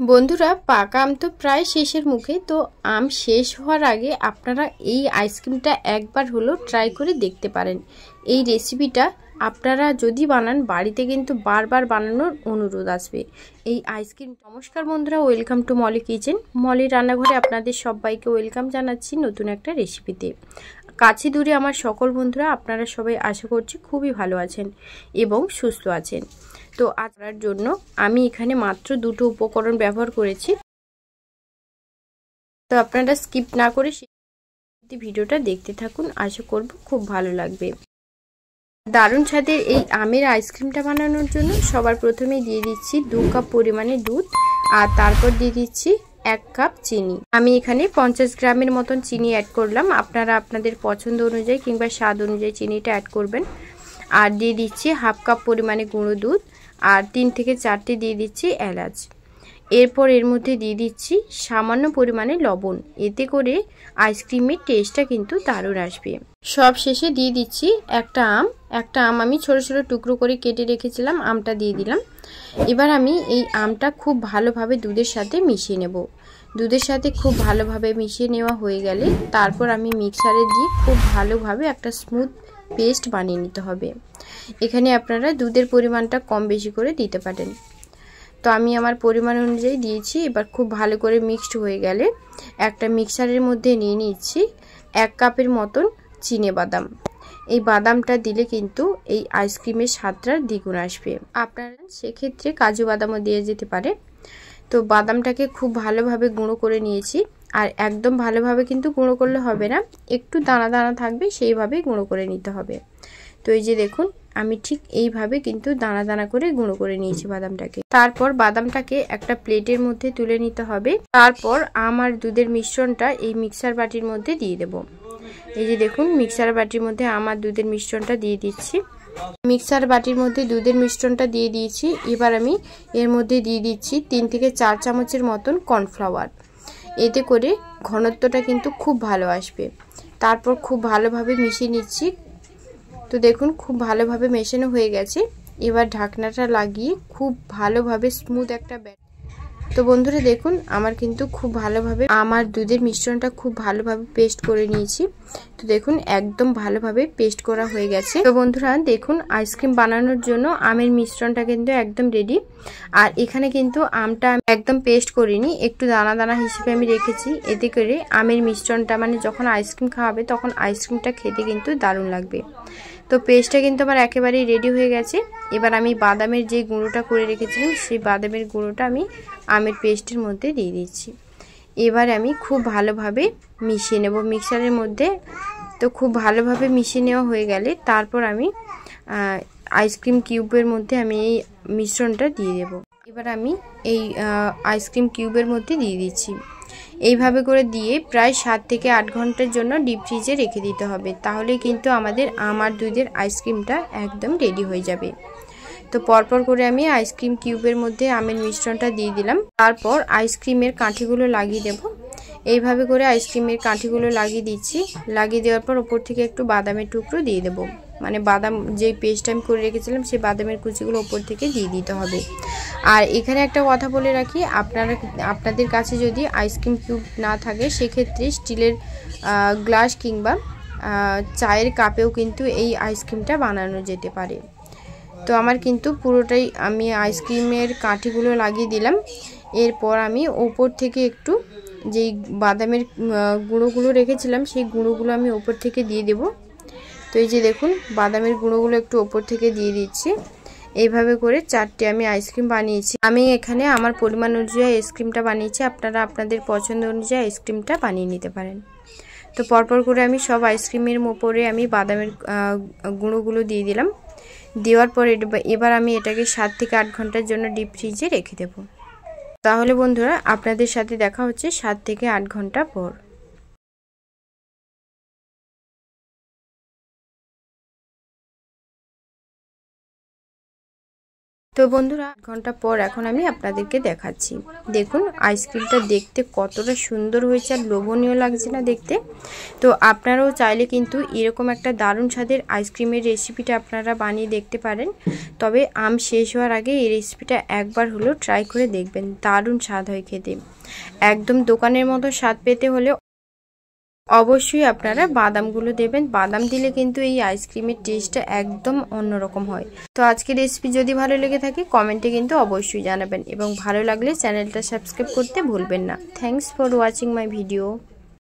বন্ধুরা, পাকা আম তো প্রায় শেষের মুখে। তো আম শেষ হওয়ার আগে আপনারা এই আইসক্রিমটা একবার হলো ট্রাই করে দেখতে পারেন। এই রেসিপিটা আপনারা যদি বানান বাড়িতে কিন্তু বারবার বানানোর অনুরোধ আসবে এই আইসক্রিম। নমস্কার বন্ধুরা, welcome to Molly kitchen. Molly রান্নাঘরে আপনাদের সবাইকে ওয়েলকাম জানাচ্ছি নতুন একটা রেসিপিতে। কাছে দূরে আমার সকল বন্ধুরা, আপনারা সবাই আশা করছি খুবই ভালো আছেন এবং সুস্থ আছেন। তো আজকের জন্য আমি এখানে মাত্র দুটো উপকরণ ব্যবহার করেছি। তো আপনারা স্কিপ না করে ভিডিওটা দেখতে থাকুন, আশা করব খুব ভালো লাগবে। দারুণ স্বাদের এই আমের আইসক্রিমটা বানানোর জন্য সবার প্রথমে দিয়ে দিচ্ছি 2 কাপ পরিমাণে দুধ, আর তারপর দিয়ে দিচ্ছি 1 কাপ চিনি। আমি এখানে 50 গ্রামের মতন চিনি অ্যাড করলাম। আপনারা আপনাদের পছন্দ অনুযায়ী কিংবা স্বাদ অনুযায়ী চিনিটা অ্যাড করবেন। আর দিয়ে দিচ্ছি 1/2 কাপ পরিমাণে গুঁড়ো দুধ, আর 3 থেকে 4টে দিয়ে দিচ্ছি এলাচ। এরপর এর মধ্যে দিয়ে দিচ্ছি সামান্য পরিমাণে লবণ, এতে করে আইসক্রিমের টেস্টটা কিন্তু দারুণ আসবে। সব শেষে দিয়ে দিচ্ছি একটা আম আমি ছোট ছোট টুকরো করে কেটে রেখেছিলাম, আমটা দিয়ে দিলাম। এবার আমি এই আমটা খুব ভালোভাবে দুধের সাথে মিশিয়ে নেব। দুধের সাথে খুব ভালোভাবে মিশিয়ে নেওয়া হয়ে গেলে তারপর আমি মিক্সারে দিয়ে খুব ভালোভাবে একটা স্মুথ পেস্ট বানিয়ে নিতে হবে। এখানে আপনারা দুধের পরিমাণটা কম বেশি করে দিতে পারেন। তো আমি আমার পরিমাণ অনুযায়ী দিয়েছি। এবার খুব ভালো করে মিক্সড হয়ে গেলে একটা মিক্সারের মধ্যে নিয়ে নিচ্ছি 1 কাপের মতন চিনেবাদাম। এই বাদামটা দিলে কিন্তু এই আইসক্রিমের স্বাদটা দ্বিগুণ আসবে। আপনারা সেক্ষেত্রে কাজু বাদামও দিয়ে যেতে পারে। তো বাদামটাকে খুব ভালোভাবে গুঁড়ো করে নিয়েছি। আর একদম ভালোভাবে কিন্তু গুঁড়ো করলে হবে না, একটু দানা দানা থাকবে, সেইভাবেই গুঁড়ো করে নিতে হবে। তো এই যে দেখুন, আমি ঠিক এইভাবে কিন্তু দানা দানা করে গুঁড়ো করে নিয়েছি বাদামটাকে। তারপর বাদামটাকে একটা প্লেটের মধ্যে তুলে নিতে হবে। তারপর আমার দুধের মিশ্রণটা এই মিক্সার বাটির মধ্যে দিয়ে দেব। এই যে দেখুন, মিক্সার বাটির মধ্যে আমার দুধের মিশ্রণটা দিয়ে দিচ্ছি। মিক্সার বাটির মধ্যে দুধের মিশ্রণটা দিয়ে দিয়েছি। এবার আমি এর মধ্যে দিয়ে দিচ্ছি 3 থেকে 4 চামচের মতন কর্নফ্লাওয়ার। এতে করে ঘনত্বটা কিন্তু খুব ভালো আসবে। তারপর খুব ভালোভাবে মিশিয়ে নিচ্ছি। তো দেখুন, খুব ভালোভাবে মেশানো হয়ে গেছে। এবার ঢাকনাটা লাগিয়ে খুব ভালোভাবে স্মুথ একটা তো বন্ধুরা দেখুন, আমার কিন্তু খুব ভালোভাবে আমার দুধের মিশ্রণটা খুব ভালোভাবে পেস্ট করে নিয়েছি। তো দেখুন, একদম ভালোভাবে পেস্ট করা হয়ে গেছে। তো বন্ধুরা দেখুন, আইসক্রিম বানানোর জন্য আমের মিশ্রণটা কিন্তু একদম রেডি। আর এখানে কিন্তু আমটা একদম পেস্ট করিনি, একটু দানা দানা হিসেবে আমি রেখেছি। এতে করে আমের মিশ্রণটা মানে যখন আইসক্রিম খাওয়াবে তখন আইসক্রিমটা খেতে কিন্তু দারুণ লাগবে। তো পেস্টটা কিন্তু আমার একেবারেই রেডি হয়ে গেছে। এবার আমি বাদামের যে গুঁড়োটা করে রেখেছিলাম সেই বাদামের গুঁড়োটা আমি আমের পেস্টের মধ্যে দিয়ে দিচ্ছি। এবার আমি খুব ভালোভাবে মিশিয়ে নেব মিক্সারের মধ্যে। তো খুব ভালোভাবে মিশিয়ে নেওয়া হয়ে গেলে তারপর আমি আইসক্রিম কিউবের মধ্যে আমি এই মিশ্রণটা দিয়ে দেব। এবার আমি এই আইসক্রিম কিউবের মধ্যে দিয়ে দিচ্ছি। এইভাবে করে দিয়ে প্রায় 7 থেকে 8 ঘন্টার জন্য ডিপ ফ্রিজে রেখে দিতে হবে। তাহলে কিন্তু আমাদের আম আর দুধের আইসক্রিমটা একদম রেডি হয়ে যাবে। তো পরপর করে আমি আইসক্রিম কিউবের মধ্যে আমের মিশ্রণটা দিয়ে দিলাম। তারপর আইসক্রিমের কাঠিগুলো লাগিয়ে দেব। এইভাবে করে আইসক্রিমের কাঠিগুলো লাগিয়ে দিচ্ছি। লাগিয়ে দেওয়ার পর ওপর থেকে একটু বাদামের টুকরো দিয়ে দেব। মানে বাদাম যে পেস্ট আমি করে রেখেছিলাম সেই বাদামের কুচিগুলো ওপর থেকে দিয়ে দিতে হবে। আর এখানে একটা কথা বলে রাখি, আপনাদের কাছে যদি আইসক্রিম কিউব না থাকে সেক্ষেত্রে স্টিলের গ্লাস কিংবা চায়ের কাপেও কিন্তু এই আইসক্রিমটা বানানো যেতে পারে। তো আমার কিন্তু পুরোটাই আমি আইসক্রিমের কাঠিগুলো লাগিয়ে দিলাম। এরপর আমি ওপর থেকে একটু যেই বাদামের গুঁড়োগুলো রেখেছিলাম সেই গুঁড়োগুলো আমি ওপর থেকে দিয়ে দেব। তো এই যে দেখুন, বাদামের গুঁড়োগুলো একটু ওপর থেকে দিয়ে দিচ্ছি। এইভাবে করে 4টে আমি আইসক্রিম বানিয়েছি। আমি এখানে আমার পরিমাণ অনুযায়ী আইসক্রিমটা বানিয়েছি। আপনারা আপনাদের পছন্দ অনুযায়ী আইসক্রিমটা বানিয়ে নিতে পারেন। তো পরপর করে আমি সব আইসক্রিমের উপরে আমি বাদামের গুঁড়োগুলো দিয়ে দিলাম। দেওয়ার পর এবার আমি এটাকে 7 থেকে 8 ঘন্টার জন্য ডিপ ফ্রিজে রেখে দেব। তাহলে বন্ধুরা, আপনাদের সাথে দেখা হচ্ছে 7 থেকে 8 ঘন্টা পর। তো তো বন্ধুরা 8 ঘন্টা পর এখন আমি আপনাদেরকে দেখাচ্ছি। দেখুন আইসক্রিমটা দেখতে কতটা সুন্দর হয়েছে আর লোভনীয় লাগছে না দেখতে। তো আপনারাও চাইলে কিন্তু এরকম একটা দারুণ স্বাদের আইসক্রিমের রেসিপিটা আপনারা বানিয়ে দেখতে পারেন। তবে আম শেষ হওয়ার আগে এই রেসিপিটা একবার হলেও ট্রাই করে দেখবেন, দারুণ স্বাদ হয় খেতে। একদম দোকানের মতো স্বাদ পেতে হলে অবশ্যই আপনারা বাদামগুলো দেবেন। বাদাম দিলে কিন্তু এই আইসক্রিমের টেস্টটা একদম অন্যরকম হয়। তো আজকের রেসিপি যদি ভালো লেগে থাকে কমেন্টে কিন্তু অবশ্যই জানাবেন এবং ভালো লাগলে চ্যানেলটা সাবস্ক্রাইব করতে ভুলবেন না। Thanks for watching my video.